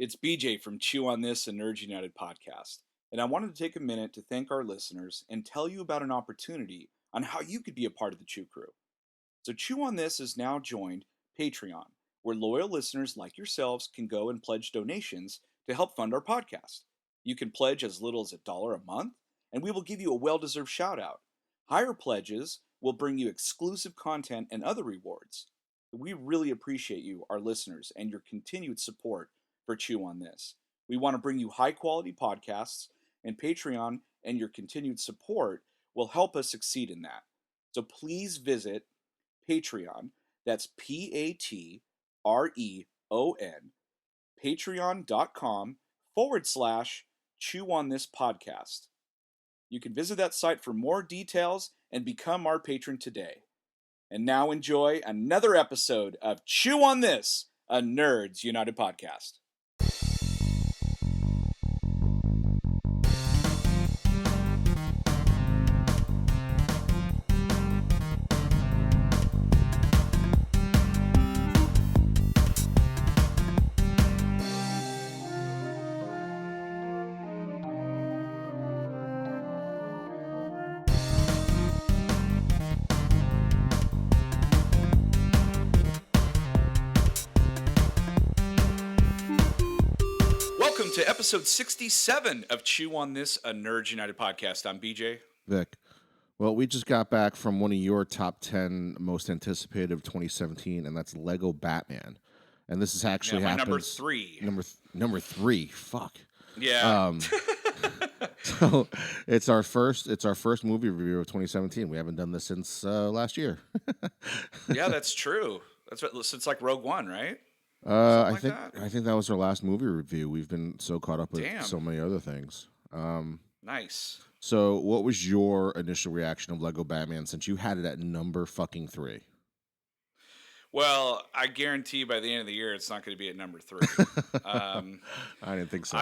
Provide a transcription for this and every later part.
It's BJ from Chew on This and Nerds United podcast, and I wanted to take a minute to thank our listeners and tell you about an opportunity on how you could be a part of the Chew crew. So, Chew on This has now joined Patreon, where loyal listeners like yourselves can go and pledge donations to help fund our podcast. You can pledge as little as $1 a month, and we will give you a well deserved shout out. Higher pledges will bring you exclusive content and other rewards. We really appreciate you, our listeners, and your continued support for Chew on This. We want to bring you high quality podcasts, and Patreon and your continued support will help us succeed in that. So please visit Patreon. That's Patreon, patreon.com/chew on this podcast. You can visit that site for more details and become our patron today. And now enjoy another episode of Chew on This, a Nerds United podcast. Welcome to episode 67 of Chew on This, a Nerds United podcast. I'm BJ. Vic. Well, we just got back from one of your top 10 most anticipated of 2017, and that's Lego Batman. And this is actually my happens number three. Number three. Fuck. Yeah. So it's our first movie review of 2017. We haven't done this since last year. Yeah, that's true. That's what, since like Rogue One, right? I like think that? I think that was our last movie review. We've been so caught up with Damn. so many other things. Nice. So what was your initial reaction of Lego Batman since you had it at number fucking 3? Well, I guarantee by the end of the year, it's not going to be at number 3. I didn't think so.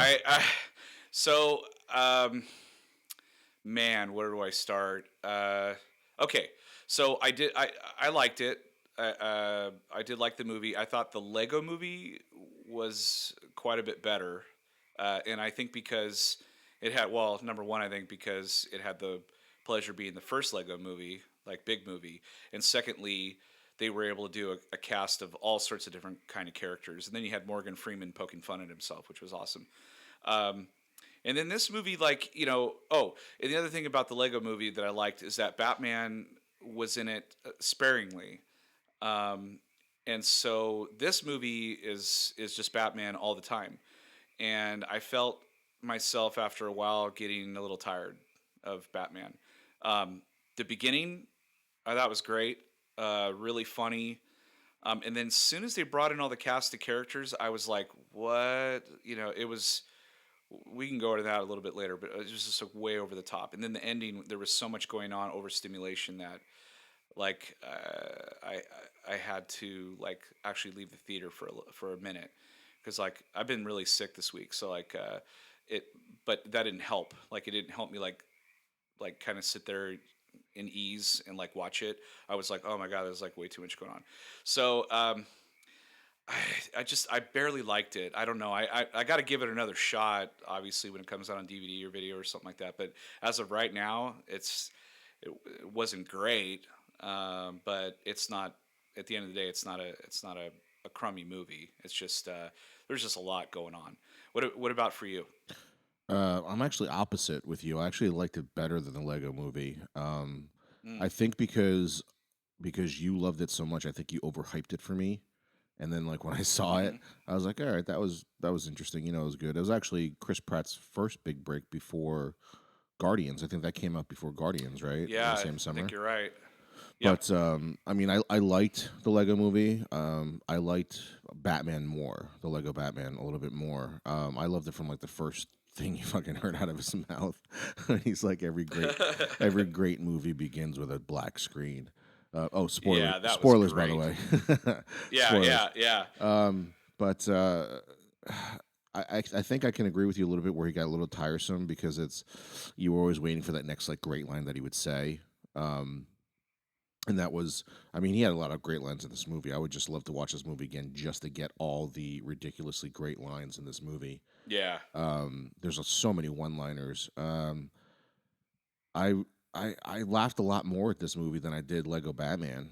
Man, where do I start? Okay, so I liked it. I did like the movie. I thought the Lego movie was quite a bit better, and I think because it had, well, number one, I think because it had the pleasure being the first Lego movie, like big movie, and secondly, they were able to do a cast of all sorts of different kind of characters, and then you had Morgan Freeman poking fun at himself, which was awesome. And then this movie, like, and the other thing about the Lego movie that I liked is that Batman was in it sparingly. And so this movie is just Batman all the time. And I felt myself after a while getting a little tired of Batman. The beginning, I thought was great, really funny. And then as soon as they brought in all the cast of characters, I was like, what? It was, we can go into that a little bit later, but it was just like way over the top. And then the ending, there was so much going on, overstimulation, that like I had to like actually leave the theater for a minute, because like I've been really sick this week, so like but that didn't help. Like it didn't help me like kind of sit there in ease and like watch it. I was like, oh my god, there's like way too much going on. So I barely liked it. I don't know. I got to give it another shot, obviously, when it comes out on DVD or video or something like that. But as of right now, it wasn't great. But it's not. At the end of the day, it's not a crummy movie. It's just there's just a lot going on. What about for you? I'm actually opposite with you. I actually liked it better than the Lego movie. Mm. I think because you loved it so much, I think you overhyped it for me. And then like when I saw it, I was like, all right, that was interesting. It was good. It was actually Chris Pratt's first big break before Guardians. I think that came out before Guardians, right? Yeah, the same summer. I think you're right. Yep. But I mean, I liked the Lego movie. I liked Batman more, the Lego Batman a little bit more. I loved it from like the first thing you fucking heard out of his mouth. He's like every great movie begins with a black screen. Spoiler! Yeah, that Spoilers, was by great. the way. Yeah, Spoilers. yeah. But I think I can agree with you a little bit where he got a little tiresome because you were always waiting for that next like great line that he would say. And that was, I mean, he had a lot of great lines in this movie. I would just love to watch this movie again just to get all the ridiculously great lines in this movie. Yeah. There's so many one-liners. I I laughed a lot more at this movie than I did Lego Batman.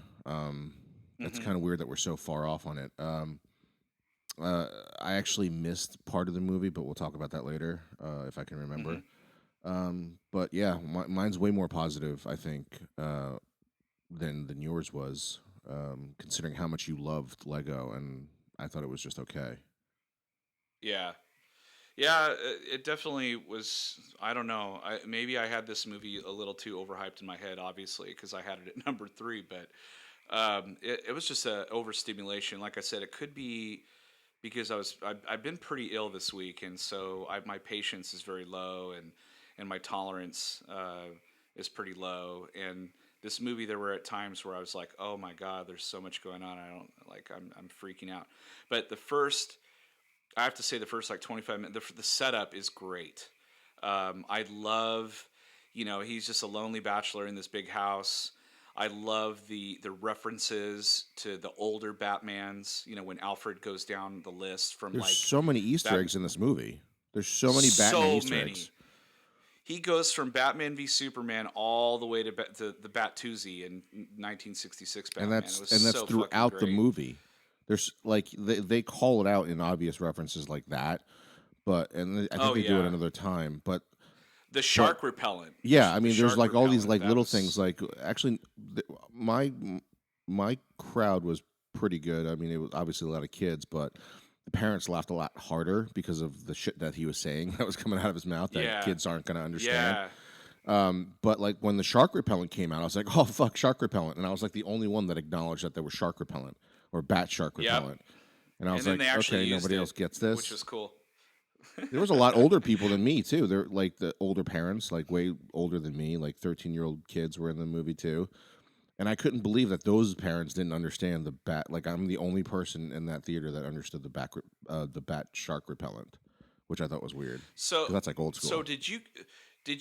It's Hmm. kind of weird that we're so far off on it. I actually missed part of the movie, but we'll talk about that later if I can Hmm. remember. But yeah, mine's way more positive, I think, than yours was, considering how much you loved Lego, and I thought it was just okay. Yeah. Yeah, it definitely was. I don't know. Maybe I had this movie a little too overhyped in my head, obviously, because I had it at number three. But it was just a overstimulation. Like I said, it could be because I've been pretty ill this week, and so my patience is very low, and my tolerance is pretty low. And this movie, there were at times where I was like, "Oh my god, there's so much going on. I don't like. I'm freaking out." But I have to say, the first like 25 minutes, the setup is great. I love, he's just a lonely bachelor in this big house. I love the references to the older Batmans. When Alfred goes down the list from There's like so many Easter Bat, eggs in this movie. There's so many Batman so Easter eggs, many. He goes from Batman v Superman all the way to the Bat-Tusi in 1966 and Batman. It that's was and that's so fucking throughout the great. movie. There's like they call it out in obvious references like that, but I think Oh they do it yeah, another time. the But shark repellent, yeah, I the mean, there's shark like all these repellent. like That little things. was Like actually, my my crowd was pretty good. I mean, it was obviously a lot of kids, but the parents laughed a lot harder because of the shit that he was saying that was coming out of his mouth that yeah, kids aren't going to understand. yeah. But like when the shark repellent came out, I was like, oh fuck, shark repellent, and I was like the only one that acknowledged that there was shark repellent or bat shark Yep. repellent, and I And was then like, they actually okay, used nobody it, else gets which this. was cool. There was a lot older people than me too. They're like the older parents, like way older than me, like 13-year-old kids were in the movie too. And I couldn't believe that those parents didn't understand the bat. Like I'm the only person in that theater that understood the bat shark repellent, which I thought was weird So because that's like old so school. did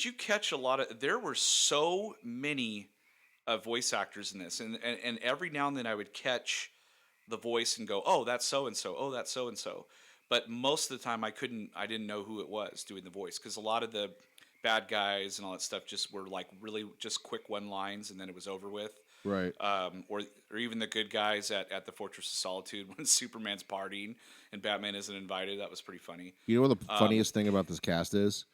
you catch a lot of there were so many voice actors in this, and every now and then I would catch the voice and go, "Oh, that's so and so. Oh, that's so and so." But most of the time I didn't know who it was doing the voice, because a lot of the bad guys and all that stuff just were like really just quick one lines and then it was over with. Right. Or even the good guys at the Fortress of Solitude when Superman's partying and Batman isn't invited. That was pretty funny. You know what the Um, funniest thing about this cast is?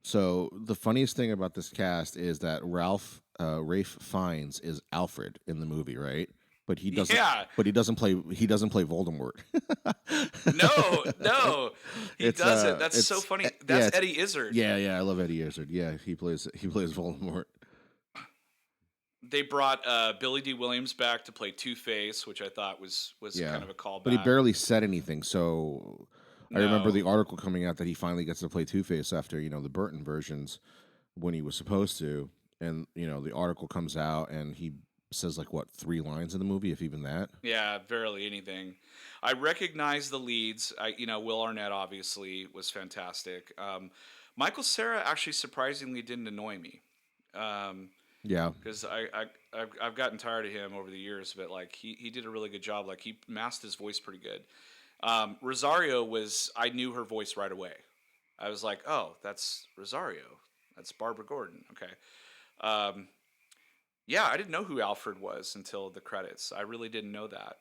So the funniest thing about this cast is that Rafe Fiennes is Alfred in the movie, right? But he doesn't. yeah, But he doesn't play. He doesn't play Voldemort. no, no, he it's doesn't. That's so it's funny. yeah, That's it's Eddie Izzard. yeah. I love Eddie Izzard. Yeah, he plays Voldemort. They brought Billy D. Williams back to play Two Face, which I thought was Yeah, kind of a but he callback. barely said anything. So I remember No, the article coming out that he finally gets to play Two Face after the Burton versions when he was supposed to, and the article comes out and he says like what 3 lines in the movie, if even that. yeah, barely anything. I recognize the leads. Will Arnett obviously was fantastic. Michael Cera actually surprisingly didn't annoy me. Um, Yeah, because I've gotten tired of him over the years, but like he did a really good job. Like he masked his voice pretty good. Rosario was I knew her voice right away. I was like, oh, that's Rosario. That's Barbara Gordon. Okay. Um, yeah, I didn't know who Alfred was until the credits. I really didn't know that.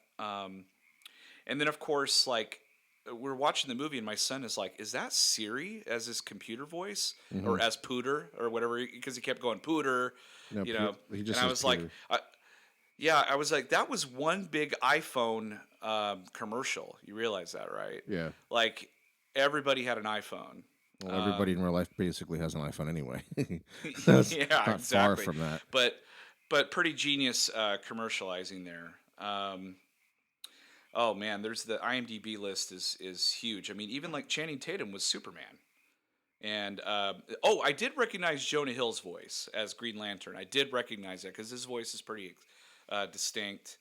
And then of course, like we're watching the movie, and my son is like, "Is that Siri as his computer voice, hmm or as Pooter, or whatever?" Because he kept going Pooter, no, he And just I says was like, Peter. "Yeah," I was like, "That was one big iPhone commercial." You realize that, right? Yeah. Like everybody had an iPhone. Well, everybody in Um, real life basically has an iPhone anyway. That's yeah, not far exactly. from that. But but pretty genius commercializing there. Oh man, there's the IMDb list is huge. I mean, even like Channing Tatum was Superman, and oh, I did recognize Jonah Hill's voice as Green Lantern. I did recognize that because his voice is pretty distinct.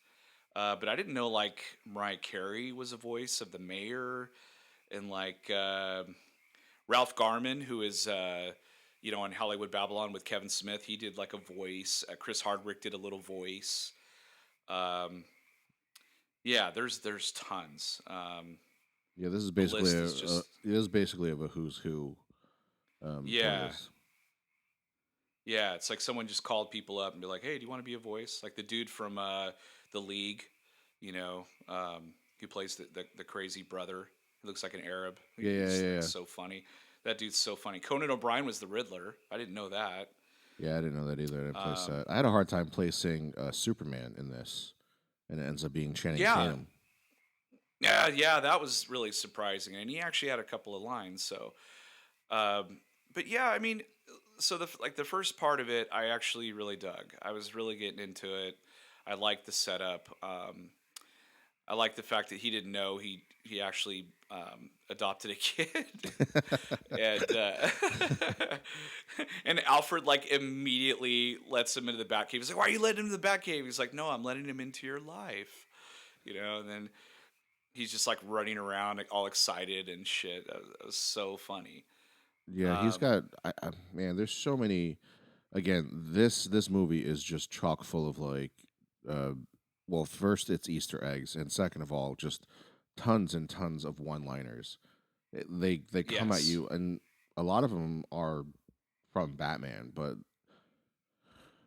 But I didn't know like Mariah Carey was a voice of the mayor, and like Ralph Garman, who is on Hollywood Babylon with Kevin Smith. He did like a voice. Chris Hardwick did a little voice. Um, yeah, there's tons. Yeah, this is The basically list is just it is basically of a who's who yeah, plays. yeah. It's like someone just called people up and be like, "Hey, do you want to be a voice?" Like the dude from the League, you know, who plays the crazy brother. He looks like an Arab. Yeah, yeah, He's yeah, like yeah. so funny. That dude's so funny. Conan O'Brien was the Riddler. I didn't know that. Yeah, I didn't know that either. I didn't place Um, that. I had a hard time placing Superman in this, and it ends up being Channing yeah, Tatum. yeah. That was really surprising, and he actually had a couple of lines. So, but yeah, I mean, so the first part of it, I actually really dug. I was really getting into it. I liked the setup. I like the fact that he didn't know he actually adopted a kid, and and Alfred like immediately lets him into the Batcave. He's like, "Why are you letting him into the Batcave?" He's like, "No, I'm letting him into your life," And then he's just like running around like, all excited and shit. That was so funny. Yeah, he's Um, got. Man, there's so many. Again, this movie is just chock full of like, uh, well, first it's Easter eggs, and second of all, just tons and tons of one-liners. They come at yes. you, and a lot of them are from Batman, but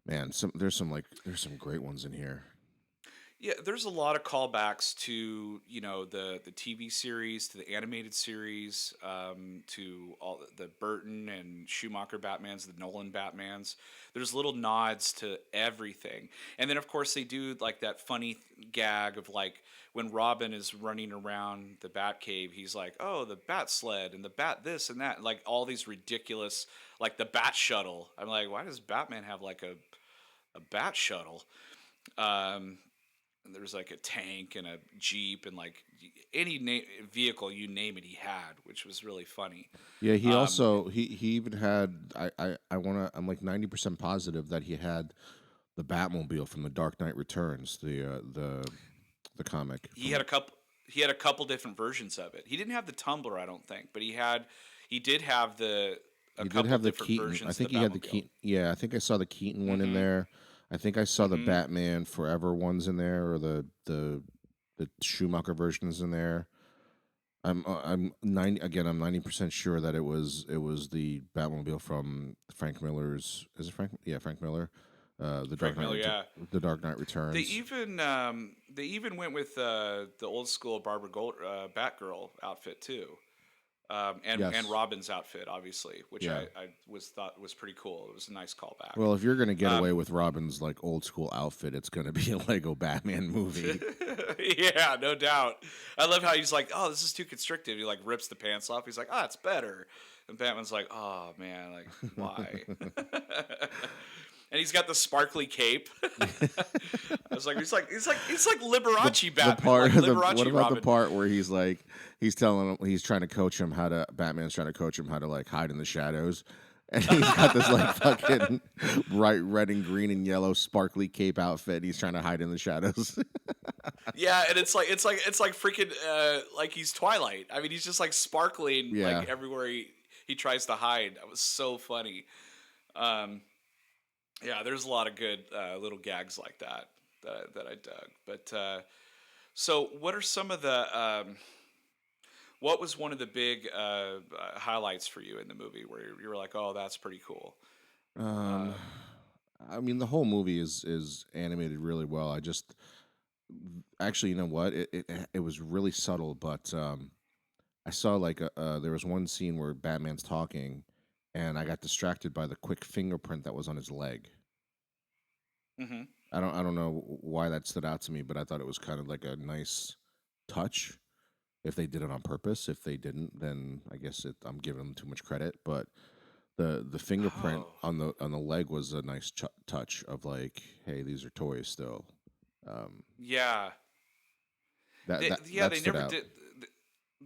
man, there's some great ones in here. Yeah, there's a lot of callbacks to the TV series, to the animated series, to all the Burton and Schumacher Batmans, the Nolan Batmans. There's little nods to everything, and then of course they do like that funny gag of like when Robin is running around the Batcave, he's like, "Oh, the Bat Sled and the Bat this and that," like all these ridiculous, like the Bat Shuttle. I'm like, why does Batman have like a Bat Shuttle? Um, and there's like a tank and a jeep and like any vehicle you name it he had, which was really funny. Yeah, he um also he even had I'm like 90% positive that he had the Batmobile from the Dark Knight Returns, the comic he had from. a couple he had a couple different versions of it. He didn't have the Tumbler, I don't think, but he did have the a He did couple have the different Keaton. I versions of think the he had the Batmobile. Keaton. Yeah, I think I saw the Keaton one in Mm-hmm. there. I think I saw the Mm-hmm. Batman Forever ones in there, or the Schumacher versions in there. I'm 90% sure that it was the Batmobile from Frank Miller's. Is it Frank? Yeah, Frank Miller. Frank Miller, yeah. The Dark Knight They Returns. even went with the old school Barbara Gold Batgirl outfit too. And Yes. Robin's outfit, obviously, which Yeah. I was thought was pretty cool. It was a nice callback. Well, if you're gonna get away Um, with Robin's like old school outfit, it's gonna be a Lego Batman movie. yeah, no doubt. I love how he's like, "Oh, this is too constrictive." He like rips the pants off. He's like, "Oh, it's better." And Batman's like, "Oh man, like why?" And he's got the sparkly cape. I was like, he's like Liberace The Batman, part like of the what Liberace about the Robin. part where he's like he's telling him he's trying to coach him how to Batman's trying to coach him how to like hide in the shadows, and he's got this like fucking bright red and green and yellow sparkly cape outfit, and he's trying to hide in the shadows. Yeah, and it's like freaking like he's Twilight. I mean, he's just like sparkling Yeah. like everywhere he tries to hide. That was so funny. Um, yeah, there's a lot of good little gags like that I dug. But so, what are some of the what was one of the big highlights for you in the movie where you were like, oh, that's pretty cool? um, Uh, I mean, the whole movie is animated really well. I just actually, you know what? It was really subtle, but I saw like there was one scene where Batman's talking, and I got distracted by the quick fingerprint that was on his leg. hmm I don't know why that stood out to me, but I thought it was kind of like a nice touch. If they did it on purpose, if they didn't, then I guess I'm giving them too much credit. But the fingerprint Oh, on the leg was a nice touch of like, hey, these are toys still. Um, yeah. that They, that yeah, that they stood never out. did.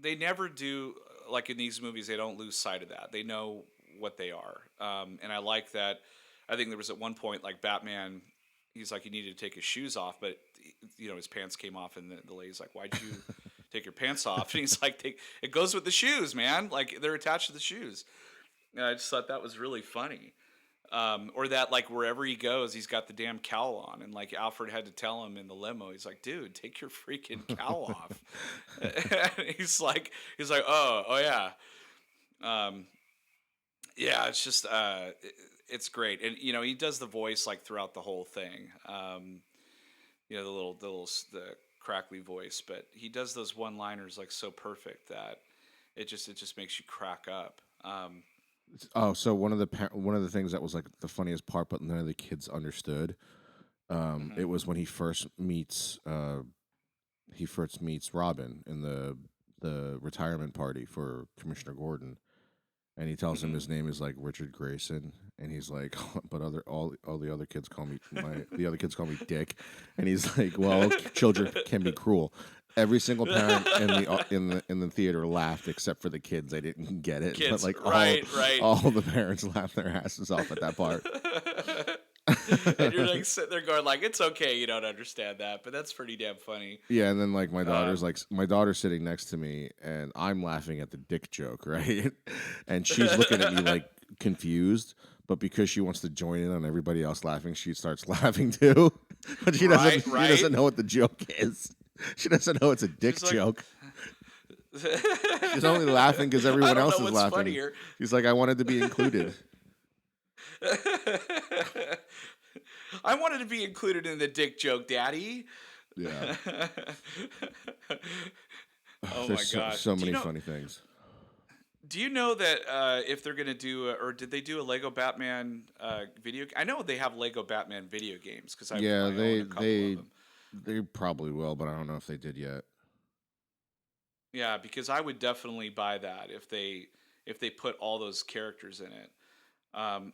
They never do like in these movies. They don't lose sight of that. They know what they are, and I like that. I think there was at one point like Batman. He's like he needed to take his shoes off, but his pants came off, and the lady's like, "Why'd you take your pants off?" And he's like, "It goes with the shoes, man. Like they're attached to the shoes." And I just thought that was really funny. Or that like wherever he goes, he's got the damn cowl on, and like Alfred had to tell him in the limo, he's like, "Dude, take your freaking cowl off." And he's like, "Oh yeah, um, yeah." It's just it's great, and he does the voice like throughout the whole thing. The crackly voice, but he does those one-liners like so perfect that it just makes you crack up. Oh, so one of the things that was like the funniest part, but none of the kids understood. Mhm. It was when he first meets Robin in the retirement party for Commissioner Gordon, and he tells him Mhm. his name is like Richard Grayson, and he's like, but all the other kids call me the other kids call me Dick, and he's like, well, children can be cruel. Every single parent in the theater laughed except for the kids. They didn't get it, but Kids, like right, right. all the parents laughed their asses off at that part. And you're like sitting there going like, it's okay, you don't understand that, but that's pretty damn funny. Yeah, and then like Um, my daughter's sitting next to me, and I'm laughing at the dick joke, right? And she's looking at me like confused, but because she wants to join in on everybody else laughing, she starts laughing too. But right, she right. doesn't know what the joke is. She doesn't know it's a dick She's like, joke. She's only laughing because I everyone don't know else is what's laughing. funnier. She's like, I wanted to be included. I wanted to be included in the dick joke, Daddy. Yeah. Oh There's my gosh. so Do you many know? funny things. Do you know that if they're gonna do, or did they do a Lego Batman video? I know they have Lego Batman video games because I Yeah, I own a couple of them. they probably will, but I don't know if they did yet. Yeah, because I would definitely buy that if they put all those characters in it. And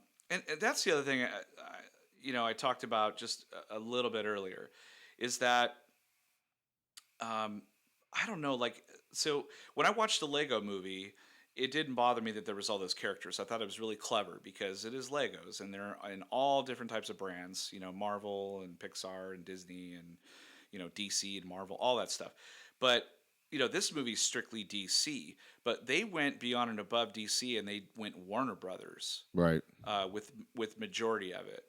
that's the other thing I talked about just a little bit earlier, is that um, I don't know, like, so when I watched the Lego movie, it didn't bother me that there was all those characters. I thought it was really clever because it is Legos and they're in all different types of brands, Marvel and Pixar and Disney and DC and Marvel, all that stuff. But this movie's strictly DC, but they went beyond and above DC and they went Warner Brothers Right. with majority of it.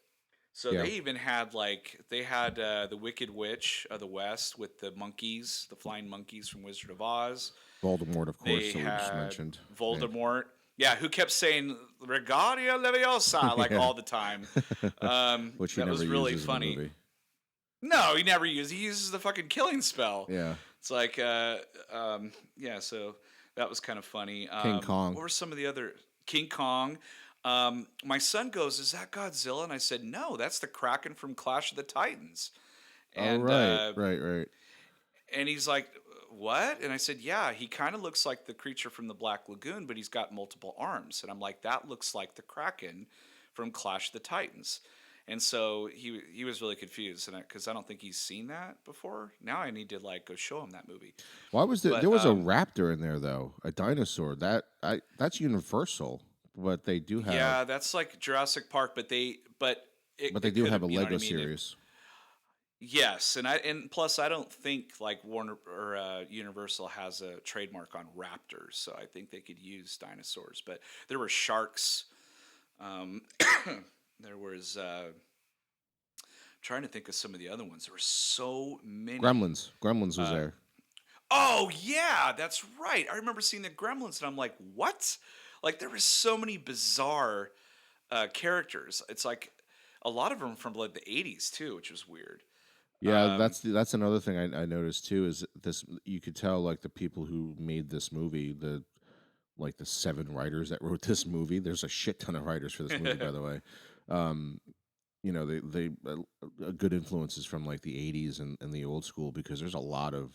So Yeah. they even had the Wicked Witch of the West with the monkeys, the flying monkeys from Wizard of Oz. Voldemort, of course, They that we just had mentioned. Yeah. Voldemort, yeah, who kept saying "Regalia Leviosa" like Yeah. all the time. Which he That never was really uses in the funny. movie. No, he never uses. He uses the fucking killing spell. Yeah. It's like, yeah. So that was kind of funny. King Kong. What were some of the other King Kong? My son goes, "Is that Godzilla?" And I said, "No, that's the Kraken from Clash of the Titans." Oh, And right. Right. Right. and he's like, "What?" And I said, "Yeah, he kind of looks like the creature from the Black Lagoon, but he's got multiple arms." And I'm like, "That looks like the Kraken from Clash of the Titans." And so he was really confused, and because I don't think he's seen that before. Now I need to like go show him that movie. Why was there? There But was a raptor in there though, a dinosaur. That's Universal, but they do have, yeah, that's like Jurassic Park, but it, but they it do could have a have, you know what Lego I mean? series. Yes, and plus I don't think like Warner or Universal has a trademark on raptors, so I think they could use dinosaurs. But there were sharks. Um, there was trying to think of some of the other ones. There were so many. Gremlins was Uh, there. oh yeah, that's right. I remember seeing the Gremlins, and I'm like, what? Like there were so many bizarre characters. It's like a lot of them from like the '80s too, which was weird. Yeah, Um, that's another thing I noticed too is this. You could tell like the people who made this movie, the 7 writers that wrote this movie. There's a shit ton of writers for this movie, by the way. Um, good influences from like the 80s and the old school, because there's a lot of,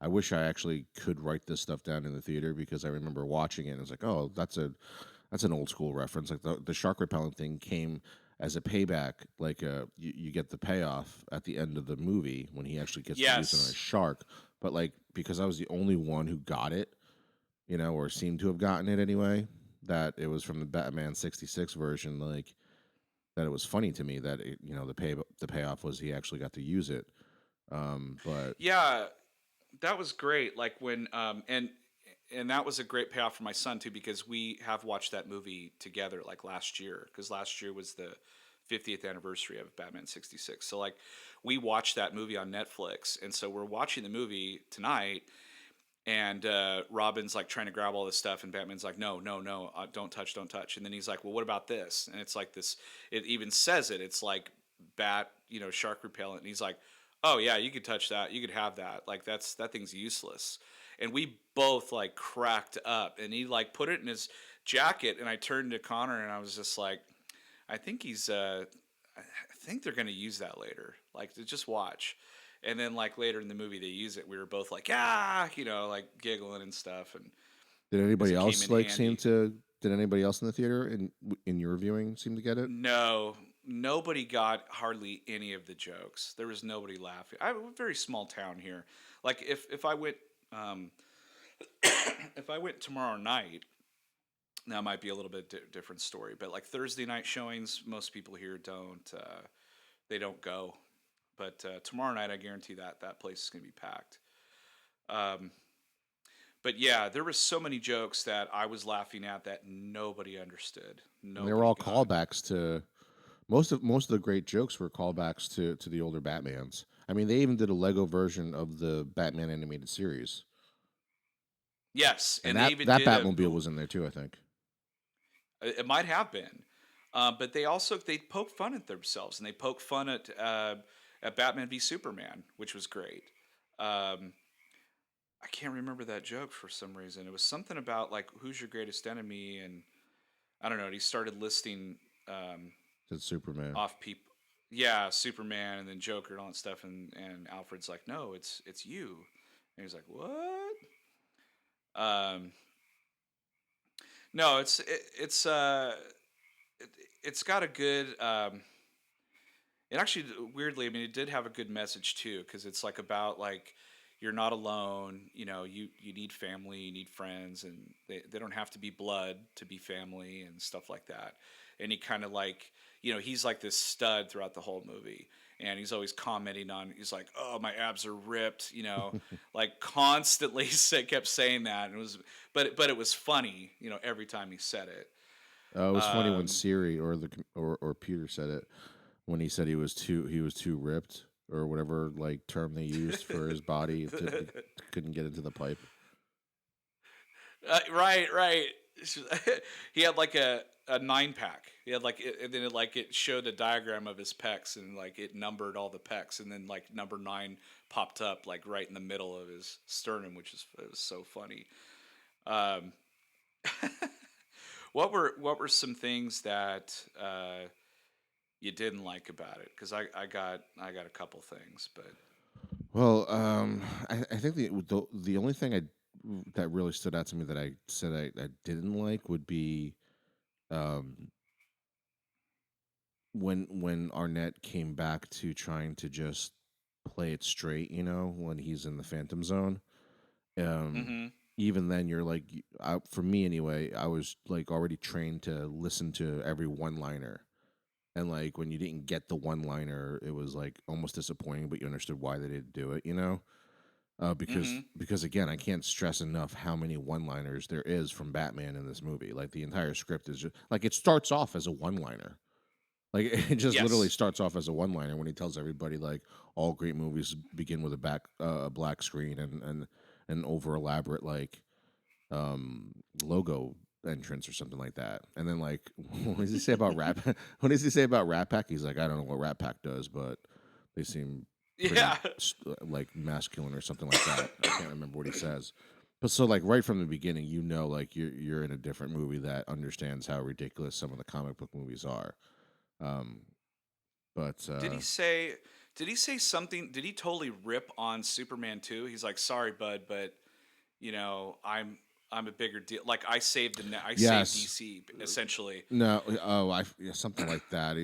I wish I actually could write this stuff down in the theater, because I remember watching it and it's like, oh, that's an old school reference. Like the shark repellent thing came as a payback. Like you get the payoff at the end of the movie when he actually gets to use it on a yes, shark. But like, because I was the only one who got it, or seemed to have gotten it anyway, that it was from the Batman 66 version, like that it was funny to me that the payoff was he actually got to use it. But yeah, that was great. Like when and that was a great payoff for my son too, because we have watched that movie together like last year, because last year was the 50th anniversary of Batman 66. So like we watched that movie on Netflix, and so we're watching the movie tonight, and Robin's like trying to grab all this stuff, and Batman's like, no, no, no, don't touch, don't touch. And then he's like, well, what about this? And it's like this. It even says it. It's like bat, shark repellent. And he's like, oh yeah, you could touch that. You could have that. Like that thing's useless. And we both like cracked up. And he like put it in his jacket. And I turned to Connor, and I was just like, I think he's. I think they're gonna use that later. Like to just watch. And then like later in the movie they use it. We were both like, yeah, like giggling and stuff, and Did because anybody it came else in like seem handy. to? Did anybody else in the theater in your viewing seem to get it? No, nobody got hardly any of the jokes. There was nobody laughing. I have a very small town here. Like if I went um, if I went tomorrow night, that might be a little bit different story. But like Thursday night showings, most people here don't. They don't go. But tomorrow night, I guarantee that place is gonna be packed. Um, but yeah, there were so many jokes that I was laughing at that nobody understood. And they were Nobody all got. callbacks to most of the great jokes were callbacks to the older Batmans. I mean, they even did a Lego version of the Batman animated series, Yes, and and they even that did a. Batmobile was in there too. I think. It might have been, but they poke fun at themselves, and they poke fun at Batman v Superman, which was great. Um, I can't remember that joke for some reason. It was something about like who's your greatest enemy, and I don't know. He started listing It's Superman. off people. Yeah, Superman, and then Joker and all that stuff, and Alfred's like, no, it's you, and he's like, what? Um, no, it, it's got a good. It actually weirdly, I mean, it did have a good message too, because it's like about like you're not alone. You need family, you need friends, and they don't have to be blood to be family and stuff like that. And he kind of like he's like this stud throughout the whole movie, and he's always commenting on. He's like, "Oh, my abs are ripped," like constantly kept saying that. And it was, but it was funny, every time he said it. It was funny when Um, Siri or Peter said it when he said he was too ripped or whatever like term they used for his body couldn't get into the pipe. right, right. He had like a 9 pack. He had like and then it showed a diagram of his pecs, and like it numbered all the pecs, and then like number 9 popped up like right in the middle of his sternum, which is it was so funny. Um, what were some things that you didn't like about it? Because I got a couple things, but Well, I think the only thing that really stood out to me that I said I didn't like would be um, when Arnett came back to trying to just play it straight, when he's in the Phantom Zone. Um, mm-hmm. Even then, you're like, for me anyway, I was like already trained to listen to every one liner. And like when you didn't get the one liner, it was like almost disappointing, but you understood why they didn't do it. Mm-hmm. Because again, I can't stress enough how many one-liners there is from Batman in this movie. Like the entire script is just like it starts off as a one-liner. Like it just literally Yes. starts off as a one-liner when he tells everybody like all great movies begin with a black screen and an over elaborate like logo entrance or something like that. And then like what does he say about Rat? What does he say about Rat Pack? He's like, I don't know what Rat Pack does, but they seem pretty Yeah. like masculine or something like that. I can't remember what he says. But so like right from the beginning, like you're in a different movie that understands how ridiculous some of the comic book movies are. Um, but Did he say? Did he say something? Did he totally rip on Superman too? He's like, "Sorry, bud, but I'm a bigger deal. Like I saved yes, DC essentially." no, oh, yeah, something like that.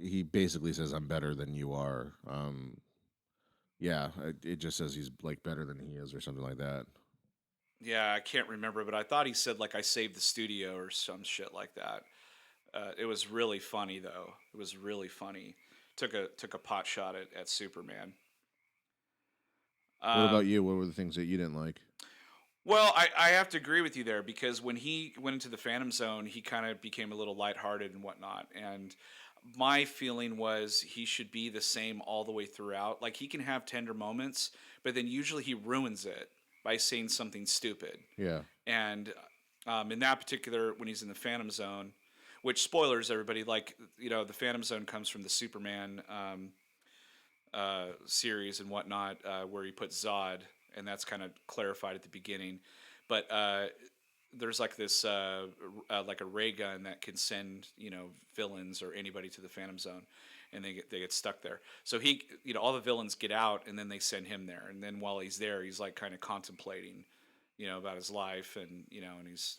He basically says I'm better than you are. Yeah, it just says he's like better than he is or something like that. Yeah, I can't remember, but I thought he said like I saved the studio or some shit like that. It was really funny though. It was really funny. Took a pot shot at Superman. What about Um, you? What were the things that you didn't like? Well, I have to agree with you there because when he went into the Phantom Zone, he kind of became a little lighthearted and whatnot. And my feeling was he should be the same all the way throughout. Like he can have tender moments, but then usually he ruins it by saying something stupid. Yeah. And in that particular, when he's in the Phantom Zone, which spoilers, everybody, like, the Phantom Zone comes from the Superman series and whatnot, where he puts Zod, and that's kind of clarified at the beginning. But there's like this, like a ray gun that can send villains or anybody to the Phantom Zone, and they get stuck there. So he, all the villains get out, and then they send him there, and then while he's there, he's like kind of contemplating, about his life, and and he's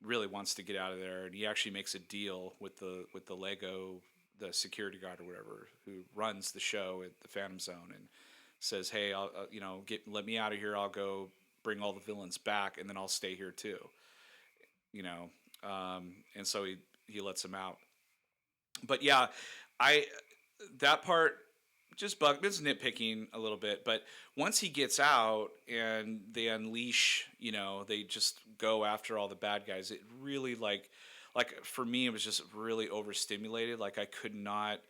really wants to get out of there, and he actually makes a deal with the Lego, the security guard or whatever who runs the show at the Phantom Zone, and says, "Hey, I'll let me out of here. I'll go bring all the villains back, and then I'll stay here too." You know, and so he lets him out. But yeah, I that part just bugged. It's nitpicking a little bit, but once he gets out and they unleash, they just go after all the bad guys. It really like for me, it was just really overstimulated. Like I could not.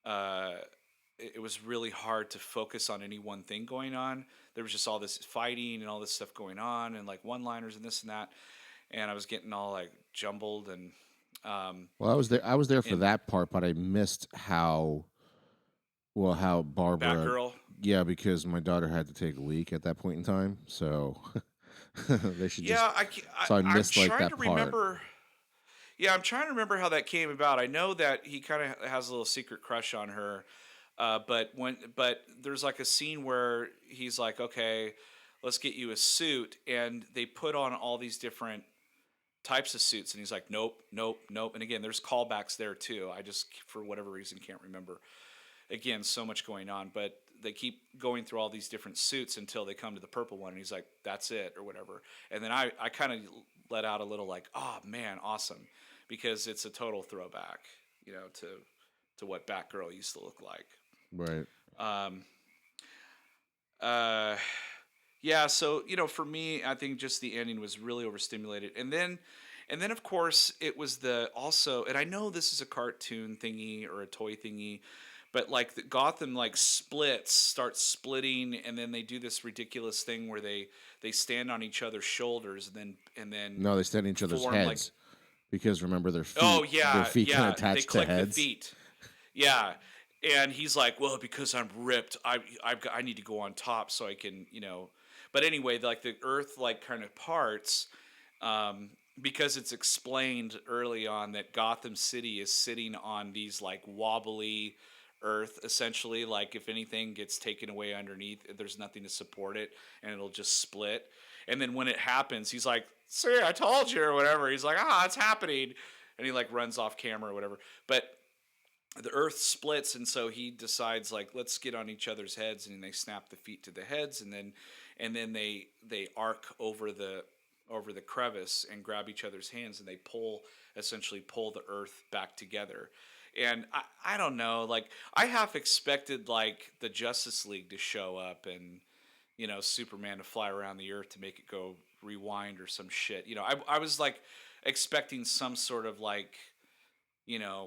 Uh, it was really hard to focus on any one thing going on. There was just all this fighting and all this stuff going on, and like one-liners and this and that, and I was getting all like jumbled and Well, I was there for and that part, but I missed how Barbara. Batgirl. Yeah, because my daughter had to take a leak at that point in time, so they should just. Yeah, So I I'm missed like trying to that part. remember. Yeah, I'm trying to remember how that came about. I know that he kind of has a little secret crush on her, but there's like a scene where he's like, "Okay, let's get you a suit," and they put on all these different types of suits, and he's like, "Nope, nope, nope." And again, there's callbacks there too. I just, for whatever reason, can't remember. Again, so much going on, but they keep going through all these different suits until they come to the purple one, and he's like, "That's it," or whatever. And then I kind of let out a little like, "Oh man, awesome," because it's a total throwback, to what Batgirl used to look like. Right. Um, uh, yeah, so for me, I think just the ending was really overstimulated, and then of course it was the also, and I know this is a cartoon thingy or a toy thingy, but like the Gotham like starts splitting, and then they do this ridiculous thing where they stand on each other's shoulders, and then No, they stand on each other's form like, heads because remember oh their yeah, feet kind of yeah, they attached to click the heads. feet. Yeah, and he's like, "Well, because I'm ripped, I need to go on top so I can." But anyway, like the Earth like kind of parts, because it's explained early on that Gotham City is sitting on these like wobbly Earth, essentially. Like if anything gets taken away underneath, there's nothing to support it, and it'll just split. And then when it happens, he's like, "See, I told you," or whatever. He's like, it's happening," and he like runs off camera or whatever. But the earth splits, and so he decides like, let's get on each other's heads, and they snap the feet to the heads, and then they arc over the crevice and grab each other's hands, and they essentially pull the earth back together. And I don't know, like I half expected like the Justice League to show up, and Superman to fly around the earth to make it go rewind or some shit. I was like expecting some sort of like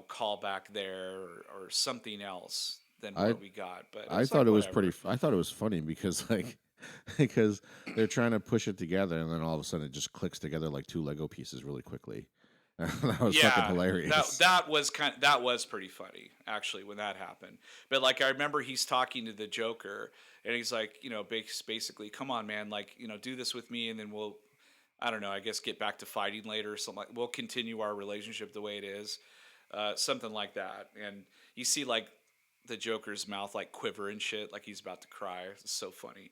call back there, or something else than I what we got. But it was like pretty. whatever. I thought it was funny because like because they're trying to push it together, and then all of a sudden it just clicks together like two Lego pieces really quickly. That was fucking Yeah, that hilarious. that was that was pretty funny actually when that happened. But like I remember he's talking to the Joker, and he's like, basically, "Come on, man, like do this with me, and then we'll, I don't know, I guess get back to fighting later or something. Like we'll continue our relationship the way it is, something like that." And you see like the Joker's mouth like quiver and shit, like he's about to cry. It's so funny.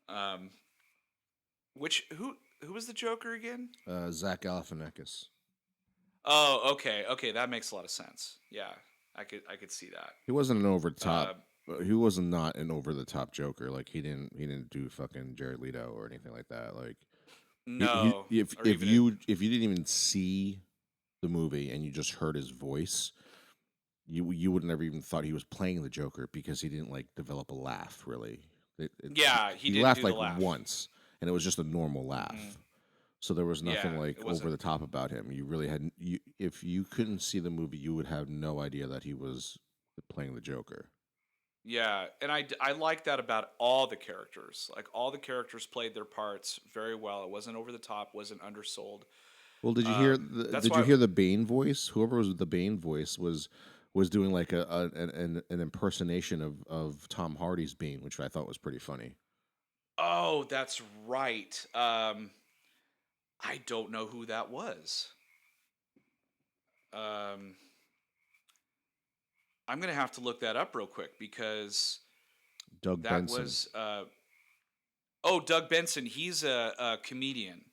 Um, which who was the Joker again? Zach Galifianakis. Oh, okay, okay, that makes a lot of sense. Yeah, I could see that. He wasn't an over the top. Uh, He was not an over the top Joker. Like he didn't do fucking Jared Leto or anything like that. Like no, if or even in, if you didn't even see the movie and you just heard his voice, you would never even thought he was playing the Joker because he didn't like develop a laugh really. yeah, he He didn't laughed do the like laugh. once, and it was just a normal Hmm. laugh. So there was nothing Yeah, like it over wasn't. the top about him. You really had if you couldn't see the movie, you would have no idea that he was playing the Joker. Yeah, and I like that about all the characters. Like all the characters played their parts very well. It wasn't over the top, wasn't undersold. Well, That's did you why. hear the Bane voice? Whoever was the Bane voice was doing like an impersonation of Tom Hardy's Bane, which I thought was pretty funny. Oh, that's right. I don't know who that was. Um, I'm gonna have to look that up real quick because Doug that Benson. was. Oh, Doug Benson. He's a comedian.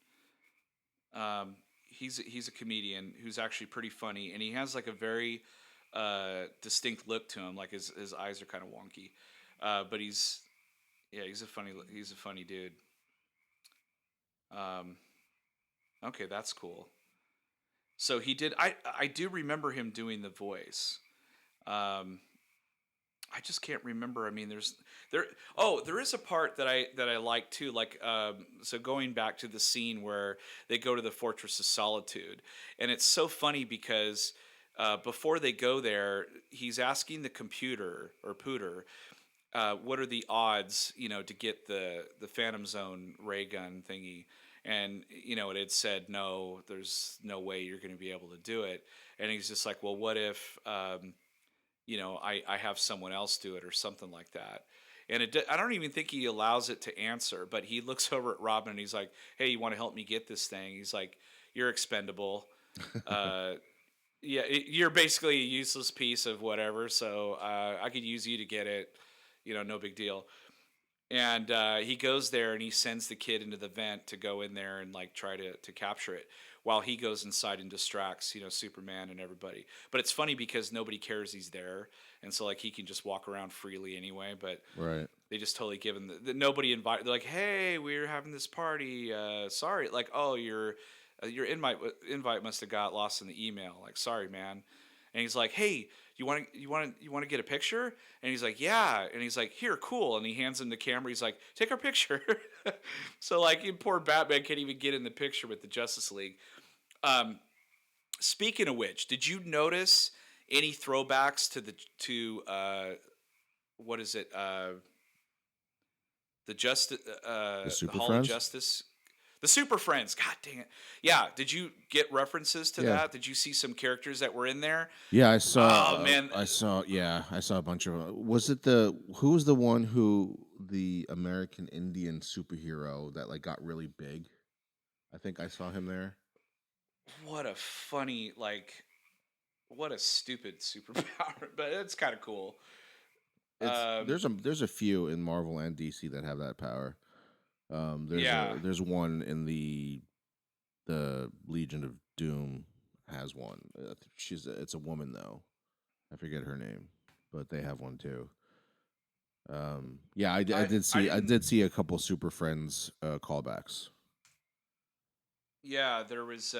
He's a comedian who's actually pretty funny, and he has like a very distinct look to him. Like his eyes are kind of wonky, but he's a funny dude. Um, okay, that's cool. So he did. I do remember him doing the voice. Um, I just can't remember. I mean, there. Oh, there is a part that I like too. Like, so going back to the scene where they go to the Fortress of Solitude, and it's so funny because before they go there, he's asking the computer or Pooter, what are the odds, to get the Phantom Zone ray gun thingy, and it had said no, there's no way you're going to be able to do it, and he's just like, well, what if I have someone else do it or something like that. And I don't even think he allows it to answer, but he looks over at Robin and he's like, "Hey, you want to help me get this thing?" He's like, "You're expendable. Uh, yeah, you're basically a useless piece of whatever. So I could use you to get it. No big deal." And he goes there and he sends the kid into the vent to go in there and like try to capture it while he goes inside and distracts Superman and everybody. But it's funny because nobody cares he's there, and so like he can just walk around freely anyway. But Right. they just totally give him nobody invite. They're like, "Hey, we're having this party. Sorry, like, oh, your invite must have got lost in the email. Like, sorry, man." And he's like, "Hey, you want to get a picture?" And he's like, "Yeah." And he's like, "Here, cool." And he hands him the camera. He's like, "Take our picture." So like, poor Batman can't even get in the picture with the Justice League. Um, Speaking of which, did you notice any throwbacks to what is it? The The Super Hall of Friends? Justice, the Super Friends. God dang it! Yeah, did you get references to Yeah. that? Did you see some characters that were in there? Yeah, Oh man, I saw a bunch of was it the who was the one who the American Indian superhero that like got really big? I think I saw him there. what a funny what a stupid superpower, but it's kind of cool. It's Um, there's a few in Marvel and DC that have that power. yeah, There's one in the Legion of Doom has one. It's a woman though. I forget her name, but they have one too. Yeah, I I didn't. did see a couple Super Friends callbacks. Yeah, there was.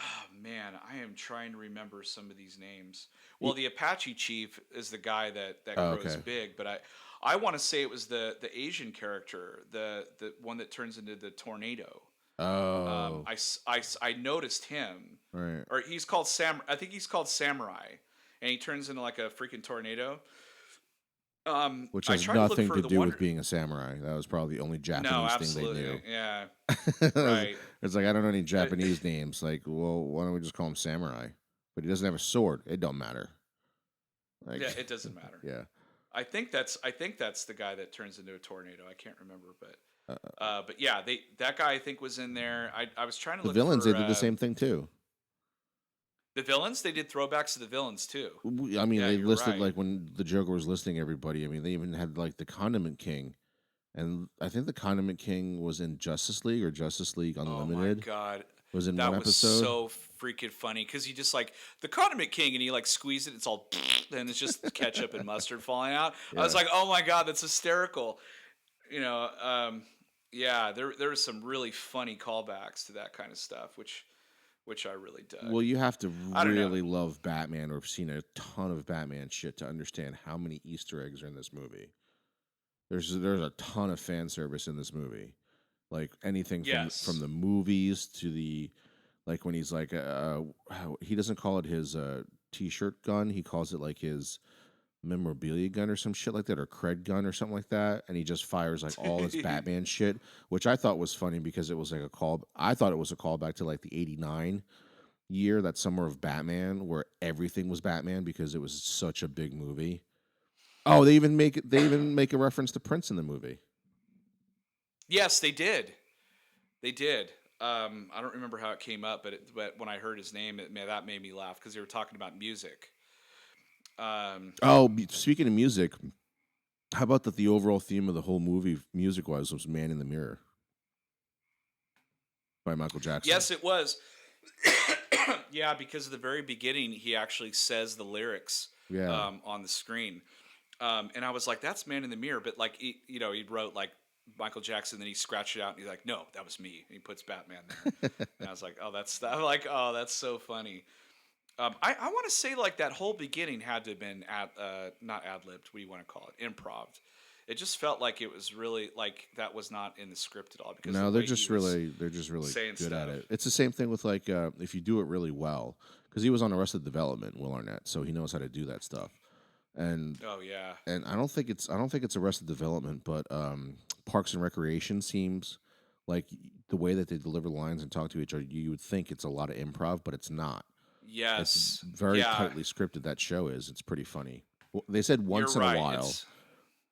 Oh man, I am trying to remember some of these names. Well, Y- the Apache chief is the guy that Oh, grows okay. big, but I want to say it was the Asian character, the one that turns into the tornado. Oh, I noticed him, right. or he's called Sam. I think he's called Samurai, and he turns into like a freaking tornado. Which I has tried to look nothing for to the do with wonder. being a samurai. That was probably the only No, Japanese thing they absolutely, knew. yeah, it's right. like I don't know any Uh, Japanese names. Like, well, why don't we just call him samurai? But he doesn't have a sword. It don't matter. Like, yeah, it doesn't matter. yeah. I think that's the guy that turns into a tornado. I can't remember, Uh, but yeah, that guy I think was in there. I was trying to the look villains they for did the same thing too. the villains. They did throwbacks to the villains too. I mean, Yeah, they you're listed right. like when the Joker was listing everybody. I mean, they even had like the Condiment King, and I think the Condiment King was in Justice League or Justice League Oh my Unlimited. god, Was in one that was episode. so freaking funny because he just like the condiment king and he like squeezed it. It's all and it's just ketchup and mustard falling out. I was Yeah. like, oh my god, that's hysterical. You know, yeah, there was some really funny callbacks to that kind of stuff, which I really dug. Well, you have to I don't know. really love Batman or have seen a ton of Batman shit to understand how many Easter eggs are in this movie. There's a ton of fan service in this movie, like anything from Yes. the movies to the like when he's like he doesn't call it his t-shirt gun, he calls it like his memorabilia gun or some shit like that, or cred gun or something like that, and he just fires like all this Batman shit, which I thought was funny because it was like a call. I thought it was a callback to like the '89 year, that summer of Batman, where everything was Batman because it was such a big movie. Oh, they even make a reference to Prince in the movie. Yes, they did. They did. I don't remember how it came up, but when I heard his name, that made me laugh because they were talking about music. Oh, speaking of music, how about that? The overall theme of the whole movie, music was "Man in the Mirror" by Michael Jackson. Yes, it was. Yeah, because at the very beginning, he actually says the lyrics Yeah, on the screen. And I was like, "That's Man in the Mirror," but like he wrote like Michael Jackson, then he scratched it out, and he's like, "No, that was me." And he puts Batman there, and I was like, "Oh, I'm like, oh, that's so funny." I want to say like that whole beginning had to have been not ad libbed. What do you want to call it? Improv. It just felt like it was really like that was not in the script at all because no, the way he was they're just really saying good at stuff. it. It's the same thing with like if you do it really well, because he was on Arrested Development, Will Arnett, so he knows how to do that stuff. And Oh yeah. I don't think it's Arrested Development, but Parks and Recreation seems like the way that they deliver lines and talk to each other. You would think it's a lot of improv, but it's not. It's Yes. very Yeah. tightly scripted. That show is. It's pretty funny. Well, they said You're once in a right. while. It's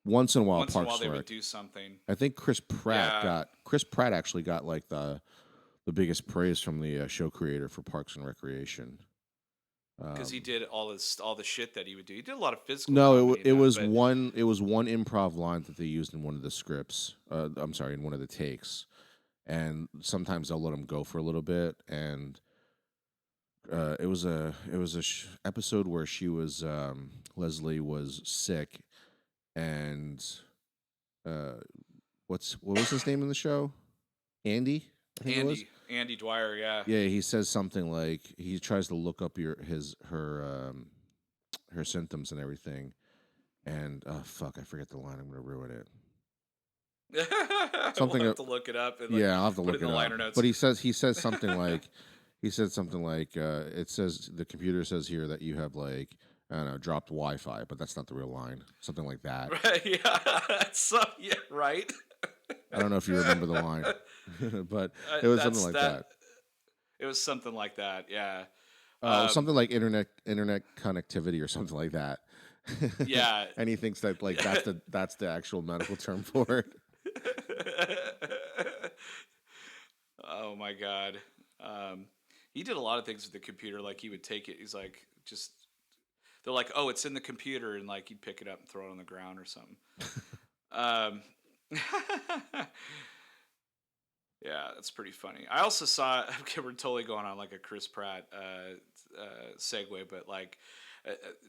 Once in a while, once in a while Parks they and would Rec. do something. I think Yeah. Chris Pratt actually got like the biggest praise from the show creator for Parks and Recreation. Because he Um, did all the shit that he would do. He did a lot of physical no, comedy in that, but it was one improv line that they used in one of the scripts. I'm sorry, in one of the takes, and sometimes they'll let him go for a little bit. And it was a episode where she was Leslie was sick, and uh, what was his name in the show? Andy, I think it was. Andy Dwyer, yeah. Yeah, he says something like he tries to look up her symptoms and everything, and oh fuck, I forget the line. I'm gonna ruin it. We'll Something. have to look it up and like Yeah, I'll have to put look it in it the up. liner notes. But he says something like it says the computer says here that you have like I don't know dropped Wi-Fi, but that's not the real line. Something like that. Right? Yeah. So yeah, right. I don't know if you remember the line, but it was something That's like that. that. It was something like that. Yeah. Um, Something like internet connectivity or something like that. yeah. And he thinks that like that's the actual medical term for it. Oh my god. Um, he did a lot of things with the computer. Like he would take it. He's like just. They're like, oh, it's in the computer, and like he'd pick it up and throw it on the ground or something. Um, yeah, that's pretty funny. I also saw. Okay, we're totally going on like a Chris Pratt segue, but like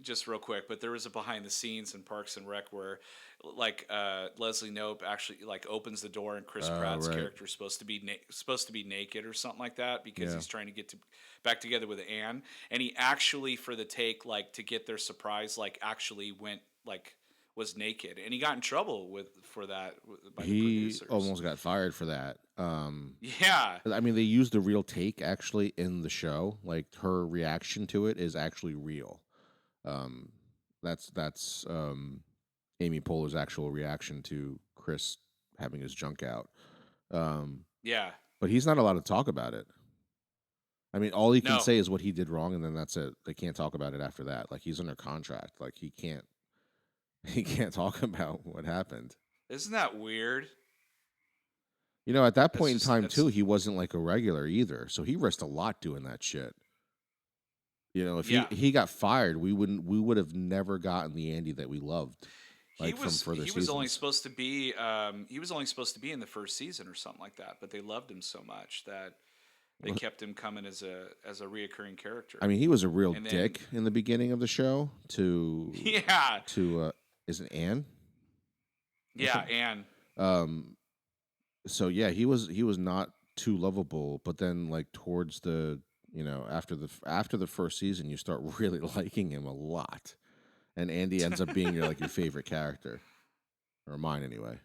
just real quick. But there was a behind the scenes in Parks and Rec where like Leslie Knope actually like opens the door and Chris Pratt's Right. character is supposed to be naked or something like that because Yeah. he's trying to get back together with Anne, and he actually for the take like to get their surprise like actually went like was naked, and he got in trouble for that by the He producers. almost got fired for that. Yeah. I mean, they used the real take actually in the show. Like her reaction to it is actually real. Um, that's Amy Poehler's actual reaction to Chris having his junk out. Um, Yeah. but he's not allowed to talk about it. I mean, all he can No. say is what he did wrong, and then that's it. They can't talk about it after that. Like he's under contract. Like he can't he can't talk about what happened. Isn't that weird? You know, at that That's point in just time that's too, he wasn't like a regular either. So he risked a lot doing that shit. You know, if Yeah. he got fired, we would have never gotten the Andy that we loved. Like he was from further he was only seasons. supposed to be in the first season or something like that, but they loved him so much that they kept him coming as a reoccurring character. I mean, he was a real And then- dick in the beginning of the show to Yeah. is it Anne? Yeah, and So yeah, he was not too lovable, but then like towards the after the first season, you start really liking him a lot, and Andy ends up being your favorite character. or mine anyway.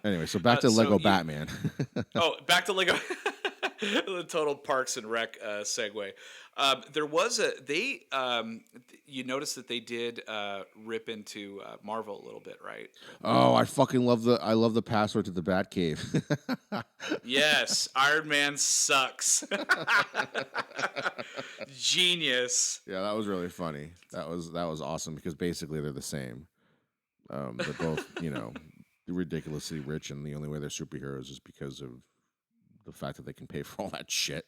Anyway, so back to So Lego you Batman. Oh, back to Lego. The total Parks and Rec segue. There was a they. You noticed that they did rip into Marvel a little bit, right? Oh, I love the password to the Batcave. Yes, Iron Man sucks. Genius. Yeah, that was really funny. That was awesome because basically they're the same. They're both, ridiculously rich, and the only way they're superheroes is because of the fact that they can pay for all that shit.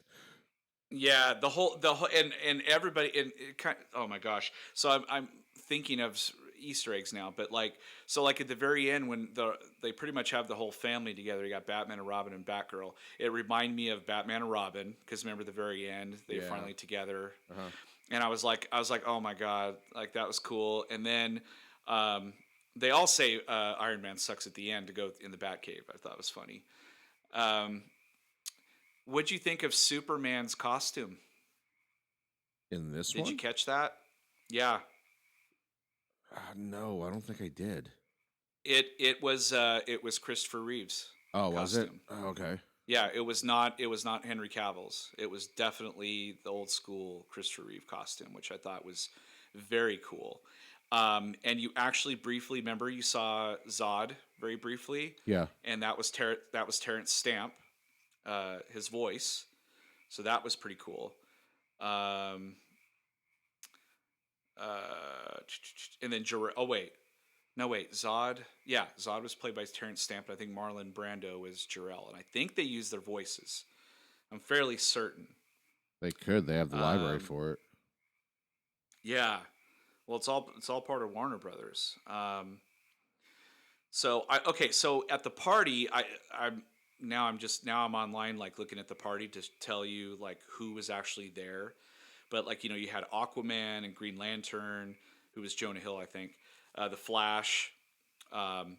Yeah, the whole and everybody and it kind oh my gosh. So I'm thinking of Easter eggs now, but like at the very end when they pretty much have the whole family together. You got Batman and Robin and Batgirl. It reminded me of Batman and Robin because remember the very end they Yeah. finally together, Uh-huh. and I was like, oh my god, like that was cool. And then they all say Iron Man sucks at the end to go in the Batcave. I thought it was funny. Um, what'd you think of Superman's costume? In this Did you one? catch that? Yeah. No, I don't think I did. It was Christopher Reeve's Oh, was it? costume. Oh, okay. Yeah, it was not Henry Cavill's. It was definitely the old school Christopher Reeve costume, which I thought was very cool. And you actually briefly remember you saw Zod very briefly, Yeah. and that was Terrence Stamp, his voice. So that was pretty cool. Um, and then oh wait, no, wait. Zod. Yeah, Zod was played by Terrence Stamp. I think Marlon Brando was Jor-El, and I think they used their voices. I'm fairly certain. They could. They have the library Um, for it. yeah. Well, it's all part of Warner Brothers. So at the party, I'm online like looking at the party to tell you like who was actually there. But like you had Aquaman and Green Lantern, who was Jonah Hill, I think. The Flash. Um,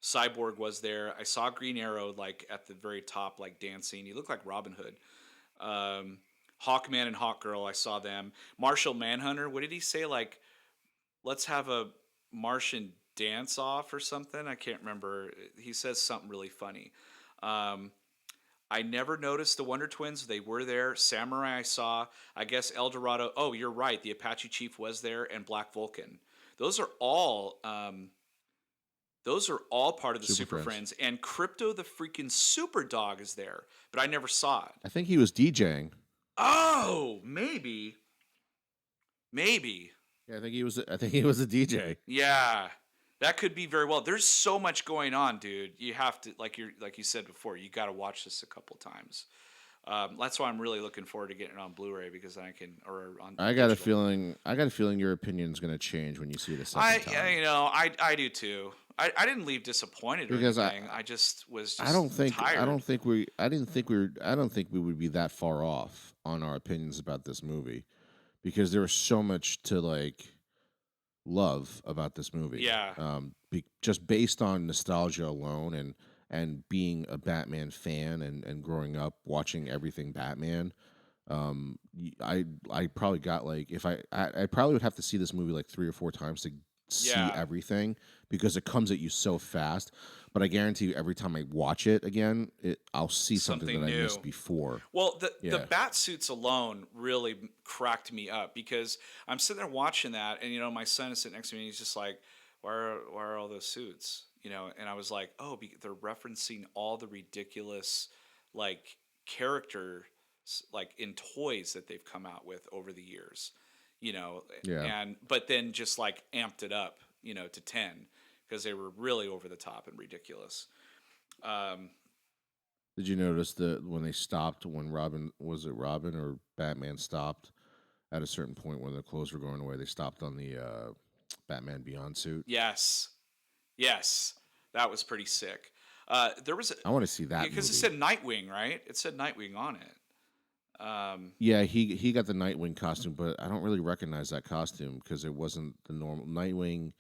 Cyborg was there. I saw Green Arrow like at the very top, like dancing. He looked like Robin Hood. Um, Hawkman and Hawkgirl, I saw them. Martial Manhunter. What did he say? Like, let's have a Martian dance off or something. I can't remember. He says something really funny. Um, I never noticed the Wonder Twins. They were there. Samurai, I saw. I guess El Dorado. Oh, you're right. The Apache Chief was there, and Black Vulcan. Those are all. Those are all part of the Super Super Friends. Friends, and Crypto the freaking Super Dog is there, but I never saw it. I think he was DJing. Oh, maybe, Yeah, I think he was a DJ. yeah, that could be very well. There's so much going on, dude. You have to, like you said before, you got to watch this a couple times. That's why I'm really looking forward to getting it on Blu-ray because I can, or on I got a digital. feeling. I got a feeling your opinion's going to change when you see it a I, second time. I do too. I didn't leave disappointed or Because anything. I just was I just don't think tired. I don't think we I didn't think we were I don't think we would be that far off on our opinions about this movie because there was so much to like love about this movie. Yeah. Just based on nostalgia alone and being a Batman fan and growing up watching everything Batman. I probably got like if I probably would have to see this movie like 3 or 4 times to see Yeah. everything because it comes at you so fast. But I guarantee you, every time I watch it again, I'll see something Something that I new. missed before. Well, the Yeah. bat suits alone really cracked me up because I'm sitting there watching that, and my son is sitting next to me, and he's just like, "Why are all those suits?" And I was like, "Oh, they're referencing all the ridiculous, like characters, like in toys that they've come out with over the years, Yeah. and but then just like amped it up, to 10 because they were really over the top and ridiculous." Um, Did you notice that when they stopped, when Robin was it Robin or Batman stopped at a certain point when the clothes were going away, they stopped on the Batman Beyond suit. yes. Yes, that was pretty sick. There was I want to see that because it movie. said Nightwing, right? It said Nightwing on it. Yeah, he got the Nightwing costume, but I don't really recognize that costume because it wasn't the normal Nightwing.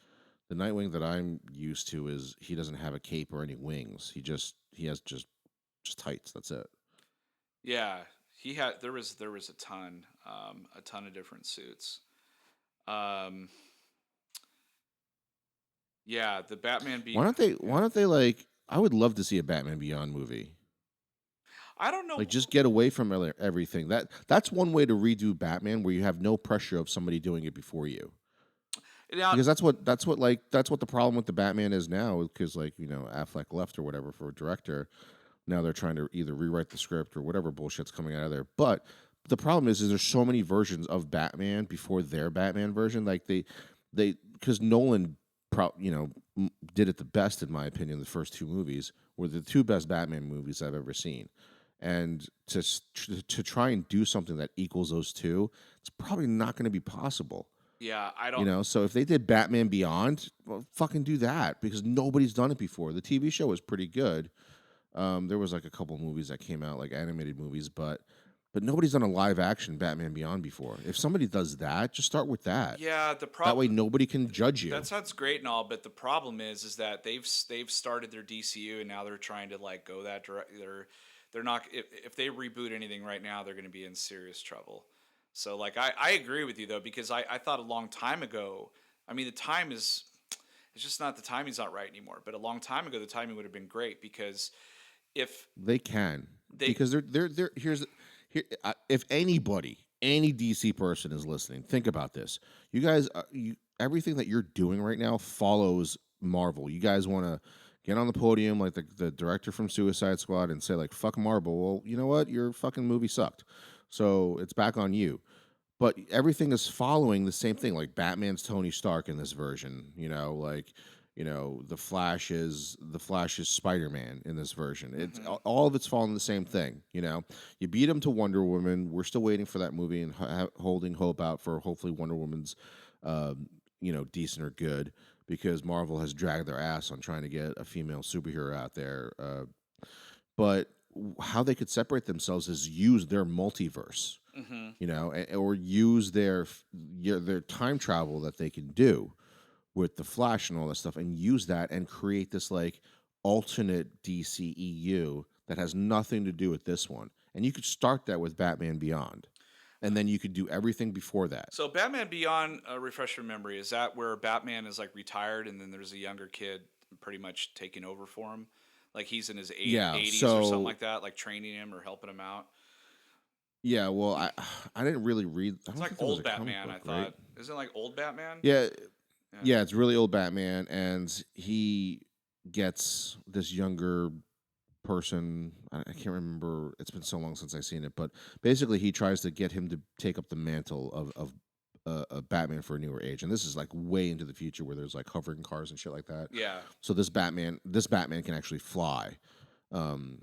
The Nightwing that I'm used to is he doesn't have a cape or any wings. He has just tights. That's it. Yeah, he had. There was a ton of different suits. Um, Yeah, the Batman Why be don't they? yeah. Why don't they like? I would love to see a Batman Beyond movie. I don't Like, know. just get away from everything. That's one way to redo Batman, where you have no pressure of somebody doing it before you. Now, Because that's what the problem with the Batman is now. Because like Affleck left or whatever for a director. Now they're trying to either rewrite the script or whatever bullshit's coming out of there. But the problem is there's so many versions of Batman before their Batman version. Like they because Nolan, did it the best in my opinion. The first two movies were the two best Batman movies I've ever seen. And to try and do something that equals those two, it's probably not going to be possible. yeah, I don't. So if they did Batman Beyond, well, fucking do that because nobody's done it before. The TV show was pretty good. There was like a couple movies that came out, like animated movies, but nobody's done a live action Batman Beyond before. If somebody does that, just start with that. Yeah, the That way, problem nobody can judge that you. sounds great and all, but the problem is that they've started their DCU and now they're trying to like go that direct. They're not if they reboot anything right now, they're going to be in serious trouble. So like I agree with you though because I thought a long time ago. I mean the time is it's just not the timing's not right anymore. But a long time ago, the timing would have been great because if They can they because they're here. If anybody, any DC person is listening, think about this. You guys, everything that you're doing right now follows Marvel. You guys want to get on the podium like the director from Suicide Squad and say like fuck Marvel. Well, you know what? Your fucking movie sucked, so it's back on you. But everything is following the same thing. Like Batman's Tony Stark in this version, like the Flash is Spider Man in this version. It's Mhm. all of it's following the same thing. You beat him to Wonder Woman. We're still waiting for that movie and holding hope out for hopefully Wonder Woman's, decent or good because Marvel has dragged their ass on trying to get a female superhero out there. But how they could separate themselves is use their multiverse, Mhm. or use their time travel that they can do with the Flash and all that stuff, and use that and create this like alternate DCEU that has nothing to do with this one. And you could start that with Batman Beyond, and then you could do everything before that. So Batman Beyond, refresh your memory. Is that where Batman is like retired and then there's a younger kid pretty much taking over for him? Like he's in his Yeah. 80s or something So like that, like training him or helping him out. yeah. Well, I didn't really read. I It's don't like think there was old a comic Batman, I book, right? thought. Isn't it like old Batman? Yeah. Yeah. Yeah. It's really old Batman, and he gets this younger person. I can't remember. It's been so long since I've seen it, but basically, he tries to get him to take up the mantle of Batman for a newer age. And this is like way into the future, where there's like hovering cars and shit like that. Yeah. So this Batman can actually fly. Um,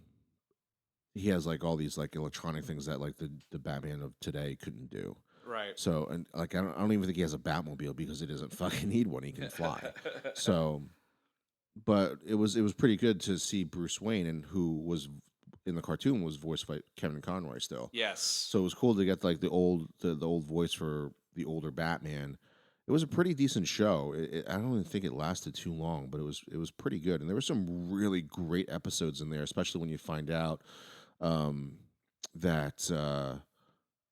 he has like all these like electronic things that like the Batman of today couldn't do. Right. So and like I don't even think he has a Batmobile because he doesn't fucking need one. He can fly. So but it was pretty good to see Bruce Wayne, and who was in the cartoon was voiced by Kevin Conroy still. Yes. So it was cool to get like the old voice for the older Batman. It was a pretty decent show. I don't even think it lasted too long, but it was pretty good, and there were some really great episodes in there, especially when you find out um, that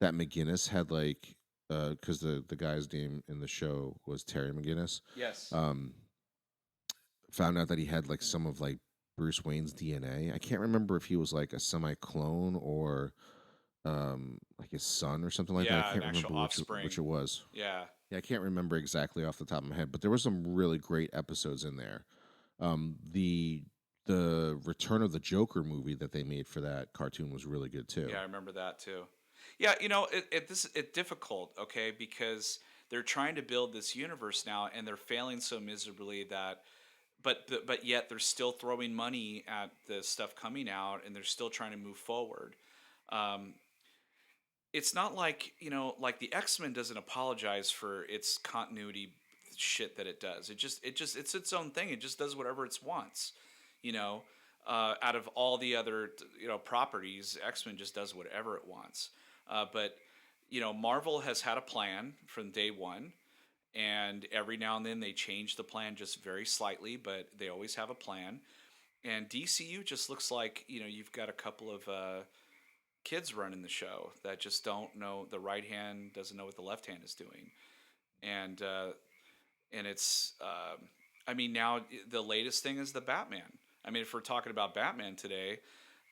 McGinnis had like because the guy's name in the show was Terry McGinnis. Yes. Found out that he had like some of like Bruce Wayne's DNA. I can't remember if he was like a semi clone or like his son or something like that. I Yeah, an can't actual remember which offspring. it was. Yeah. Yeah, I can't remember exactly off the top of my head, but there were some really great episodes in there. The Return of the Joker movie that they made for that cartoon was really good too. Yeah, I remember that too. Yeah, it's difficult, okay, because they're trying to build this universe now and they're failing so miserably that but yet they're still throwing money at the stuff coming out and they're still trying to move forward. Um, it's not like like the X-Men doesn't apologize for its continuity shit that it does. It just it's its own thing. It just does whatever it wants. You know, out of all the other properties, X-Men just does whatever it wants. But Marvel has had a plan from day one, and every now and then they change the plan just very slightly, but they always have a plan. And DCU just looks like you've got a couple of kids running the show that just don't know the right hand doesn't know what the left hand is doing, and it's I mean, now the latest thing is the Batman. I mean, if we're talking about Batman today,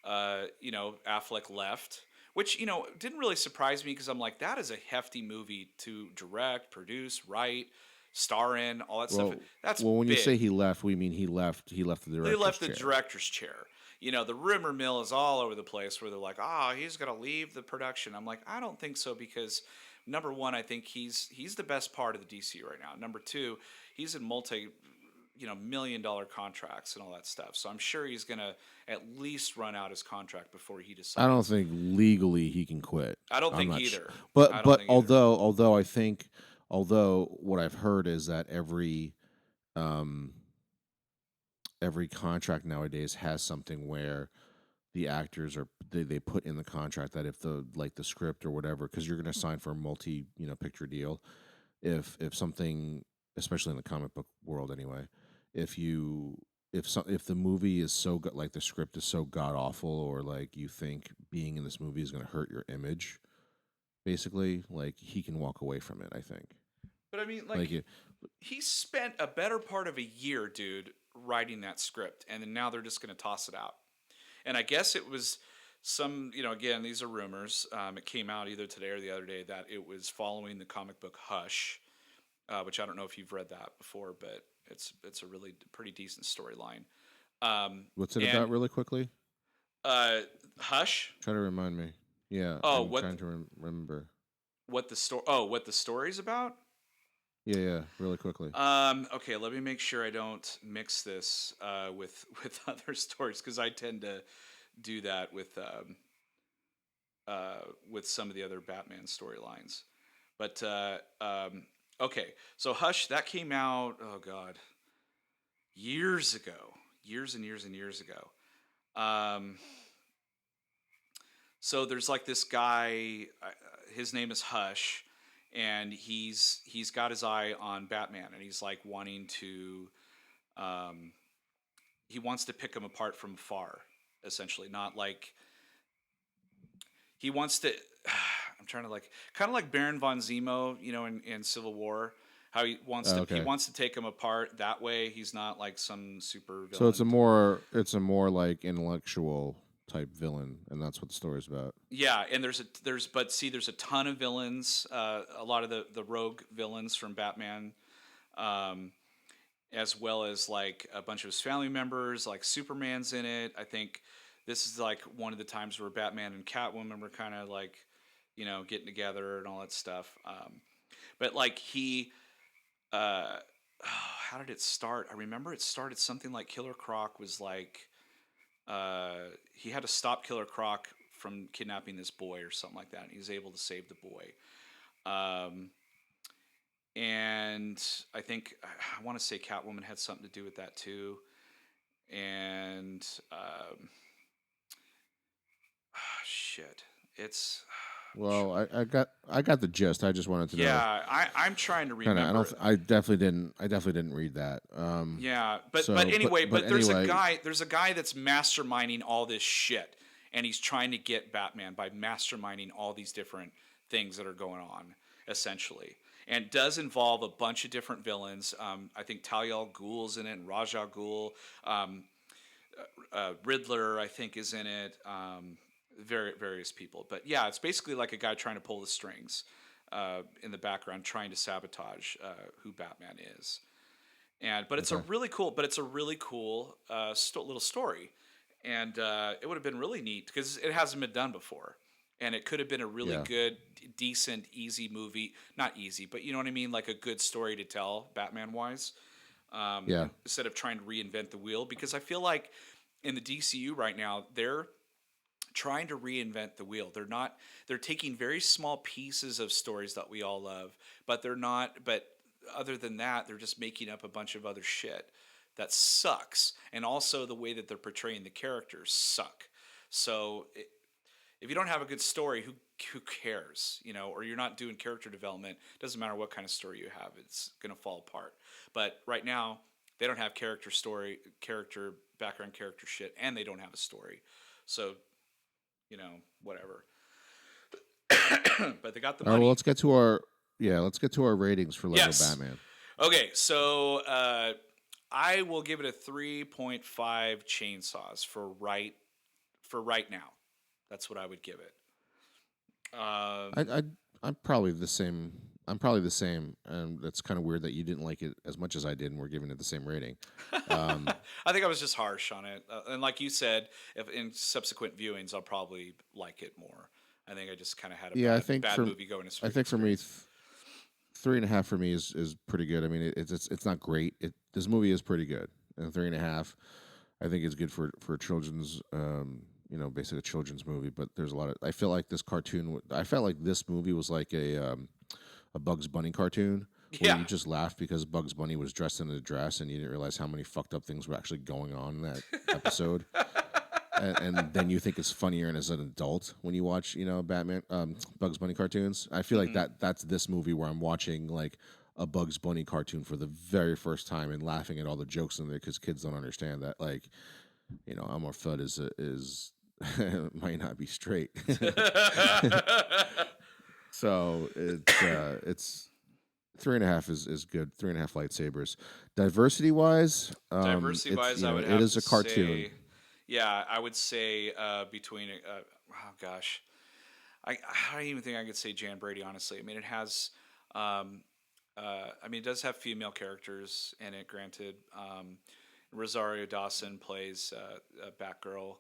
Affleck left, which didn't really surprise me because I'm like, that is a hefty movie to direct, produce, write, star in, all that stuff. Well, That's well, when you say big. he left, we mean he left the They director's left the chair. director's chair. The rumor mill is all over the place where they're like, he's gonna leave the production. I'm like, I don't think so because number one, I think he's the best part of the DC right now. Number two, he's in $1 million contracts and all that stuff. So I'm sure he's gonna at least run out his contract before he I don't decides. think legally he can quit. I don't I'm think not either. I don't but think either. although what I've heard is that um every contract nowadays has something where the actors are they put in the contract that if the script or whatever, because you're going to sign for a multi picture deal, if something, especially in the comic book world anyway, if you if the movie is so good, like the script is so god awful, or like you think being in this movie is going to hurt your image, basically, like he can walk away from it, I think. But I mean, Like like, he spent a better part of a year, dude, writing that script, and then now they're just going to toss it out. And I guess it was again, these are rumors. It came out either today or the other day that it was following the comic book Hush, which I don't know if you've read that before, but it's a really pretty decent storyline. what's it And about, really quickly? Hush. Try to remind me. Yeah, Oh, I'm trying to remember. what the story's about? Yeah, really quickly. Okay, let me make sure I don't mix this with other stories because I tend to do that with some of the other Batman storylines. But okay, so Hush that came out. Oh God, years ago, years and years and years ago. Um, so there's like this guy. His name is Hush, and he's got his eye on Batman, and he's like wanting to. Um, he wants to pick him apart from afar, essentially, not like he wants to. I'm trying to like kind of like Baron von Zemo, in Civil War, how he Okay. wants to take him apart. That way, he's not like some super So villain. it's a more like intellectual type villain, and that's what the story's about. Yeah, and there's a ton of villains. A lot of the rogue villains from Batman, um, as well as like a bunch of his family members. Like Superman's in it. I think this is like one of the times where Batman and Catwoman were kind of like, getting together and all that stuff. But like uh, how did it start? I remember it started something like Killer Croc was like, he had to stop Killer Croc from kidnapping this boy or something like that. And he was able to save the boy. Um, and I think I want to say Catwoman had something to do with that too. And shit, it's Well, I got the gist. I just wanted to know. yeah. I'm trying to Kind of. remember. I definitely didn't read that. Yeah, but So, but anyway, but there's a anyway, guy that's masterminding all this shit, and he's trying to get Batman by masterminding all these different things that are going on, essentially, and does involve a bunch of different villains. I think Talia al Ghul's in it, and Ra's al Ghul, Riddler, I think, is in it. Various people, but yeah, it's basically like a guy trying to pull the strings in the background, trying to sabotage who Batman is. But it's a okay. really cool, little story, and it would have been really neat because it hasn't been done before, and it could have been a really Yeah, good, decent, easy movie. Not easy, but you know what I mean, like a good story to tell, Batman wise, yeah, instead of trying to reinvent the wheel. Because I feel like in the DCU right now, they're trying to reinvent the wheel. They're taking very small pieces of stories that we all love, but they're not but other than that, they're just making up a bunch of other shit that sucks. And also the way that they're portraying the characters suck. So if you don't have a good story, who cares, or you're not doing character development, doesn't matter what kind of story you have, it's going to fall apart. But right now, they don't have character background character shit, and they don't have a story. So whatever. But they got the all right. Well, money. let's get to our ratings for Lego Yes. Batman. Okay, so I will give it a 3.5 chainsaws for right now. That's what I would give it. I'm probably the same. I'm probably the same, and that's kind of weird that you didn't like it as much as I did, and we're giving it the same rating. I think I was just harsh on it, and like you said, if in subsequent viewings, I'll probably like it more. I think I just kind of had a Yeah, bad movie going. I think for me, 3.5 for me is pretty good. I mean, it's not great. This movie is pretty good, and 3.5, I think is good for a children's, basically a children's movie. But there's a lot of. I feel like this cartoon. I felt like this movie was like a Bugs Bunny cartoon. Where Yeah. you just laughed because Bugs Bunny was dressed in a dress, and you didn't realize how many fucked up things were actually going on in that episode. And then you think it's funnier and as an adult when you watch, Batman, Bugs Bunny cartoons. I feel like that's this movie where I'm watching like a Bugs Bunny cartoon for the very first time and laughing at all the jokes in there because kids don't understand that, like, Elmer Fudd is might not be straight. So it's 3.5 is good. 3.5 lightsabers. Diversity wise, Diversity wise, I would it have is to a cartoon. say, yeah, I would say between oh gosh, I don't even think I could say Jan Brady, honestly. I mean, it has it does have female characters in it, granted. Rosario Dawson plays Batgirl.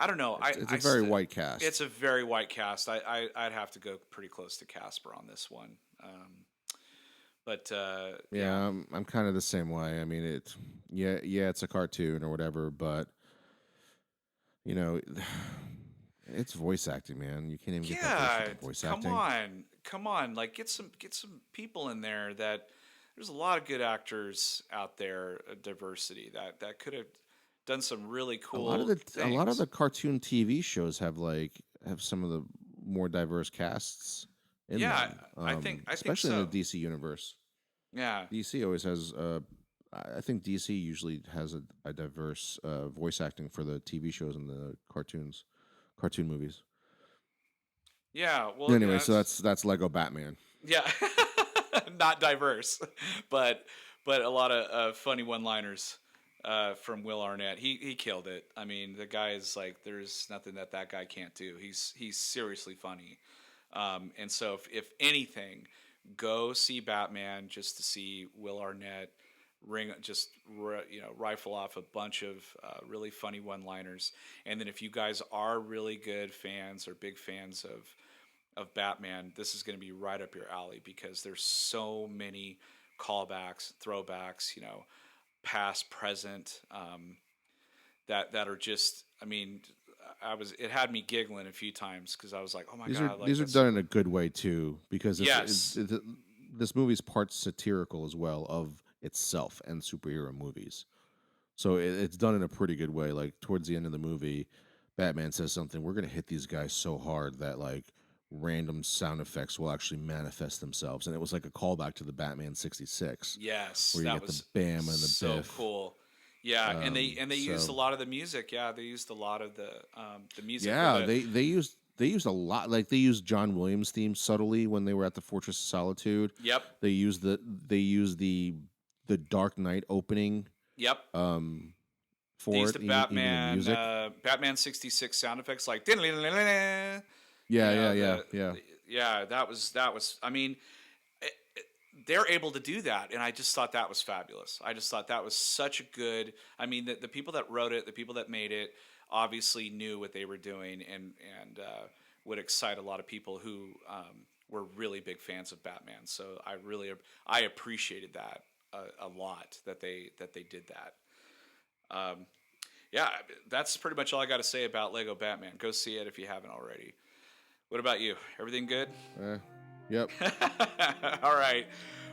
I don't know. It's a very white cast. It's a very white cast. I'd have to go pretty close to Casper on this one. But Yeah, I'm kind of the same way. I mean, it's a cartoon or whatever, but it's voice acting, man. You can't even get that bullshit from voice acting. Come on, like get some people in there that there's a lot of good actors out there, diversity that could have done some really cool A lot of things. the cartoon TV shows have some of the more diverse casts in Yeah, them. I think Especially so. in the DC universe. Yeah. DC always has. I think DC usually has a diverse voice acting for the TV shows and the cartoon movies. Yeah, well, Anyway, so that's Lego Batman. yeah, not diverse, but a lot of funny one-liners from Will Arnett. He killed it. I mean, the guy is like, there's nothing that guy can't do. He's seriously funny, and so if anything, go see Batman just to see Will Arnett rifle off a bunch of really funny one-liners. And then if you guys are really good fans or big fans of Batman, this is going to be right up your alley because there's so many callbacks, throwbacks, past, present, that are just. I mean, it had me giggling a few times because I was like, oh my god, these are done in a good way too because yes, this movie's part satirical as well of itself and superhero movies. So it's done in a pretty good way. Like towards the end of the movie, Batman says something, we're going to hit these guys so hard that like random sound effects will actually manifest themselves. And it was like a callback to the Batman 66. yes, Where you that get was the bam and the so biff. cool. Yeah, and they used a lot of the music. Yeah, they used a lot of the music. Yeah, they used a lot. Like they used John Williams' theme subtly when they were at the Fortress of Solitude. Yep. They used the Dark Knight opening. Yep. For they used it, the even Batman the music. Batman 66 sound effects like Yeah, yeah. That was. I mean, they're able to do that, and I just thought that was fabulous. I just thought that was such a good. I mean, the people that wrote it, the people that made it, obviously knew what they were doing, and would excite a lot of people who were really big fans of Batman. So I appreciated that a lot that they did that. Yeah, that's pretty much all I got to say about Lego Batman. Go see it if you haven't already. What about you? Everything good? Yep. All right.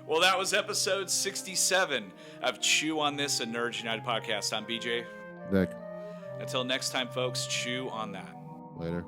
Well, that was episode 67 of Chew on This, a Nerds United podcast. I'm BJ. Vic. Until next time, folks, chew on that. Later.